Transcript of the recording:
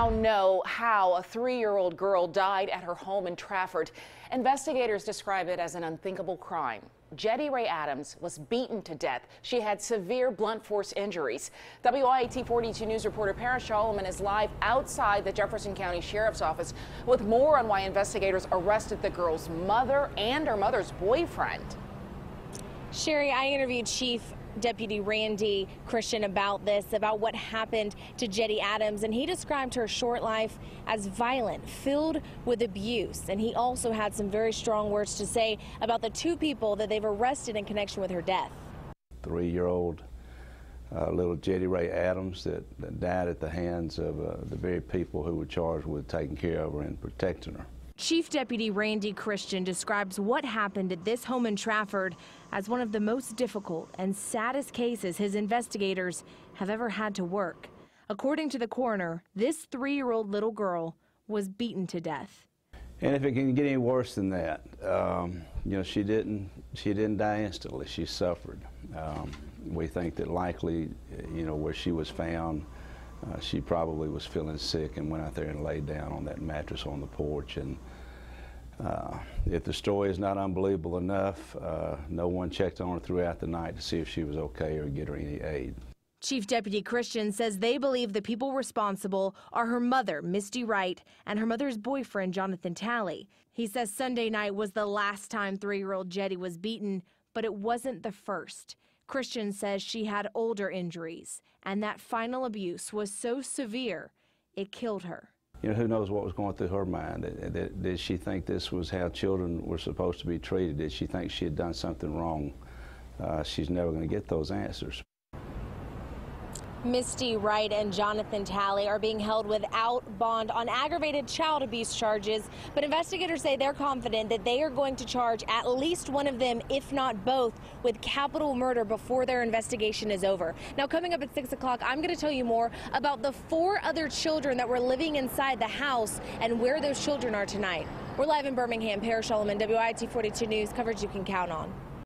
now know how a 3-year-old girl died at her home in Trafford. Investigators describe it as an unthinkable crime. Jetty Ray Adams was beaten to death. She had severe blunt force injuries. WIAT 42 News reporter Paris Solomon is live outside the Jefferson County Sheriff's Office with more on why investigators arrested the girl's mother and her mother's boyfriend. Sherry, I interviewed Chief Deputy Randy Christian about this, about what happened to Jetty Adams, and he described her short life as violent, filled with abuse, and he also had some very strong words to say about the two people that they've arrested in connection with her death. 3-year-old little Jetty Ray Adams that died at the hands of the very people who were charged with taking care of her and protecting her. Chief Deputy Randy Christian describes what happened at this home in Trafford as one of the most difficult and saddest cases his investigators have ever had to work. According to the coroner, this 3-year-old little girl was beaten to death. And if it can get any worse than that, you know, she didn't die instantly. She suffered. We think that likely, you know, where she was found, she probably was feeling sick and went out there and laid down on that mattress on the porch. And if the story is not unbelievable enough, no one checked on her throughout the night to see if she was okay or get her any aid. Chief Deputy Christian says they believe the people responsible are her mother, Misty Wright, and her mother's boyfriend, Jonathan Talley. He says Sunday night was the last time 3-year-old Jetty was beaten, but it wasn't the first. Christian says she had older injuries, and that final abuse was so severe, it killed her. You know, who knows what was going through her mind? Did she think this was how children were supposed to be treated? Did she think she had done something wrong? She's never going to get those answers. Misty Wright and Jonathan Talley are being held without bond on aggravated child abuse charges, but investigators say they're confident that they are going to charge at least one of them, if not both, with capital murder before their investigation is over. Now, coming up at 6 o'clock, I'm going to tell you more about the 4 other children that were living inside the house and where those children are tonight. We're live in Birmingham. Paris Solomon, WIAT 42 News, coverage you can count on.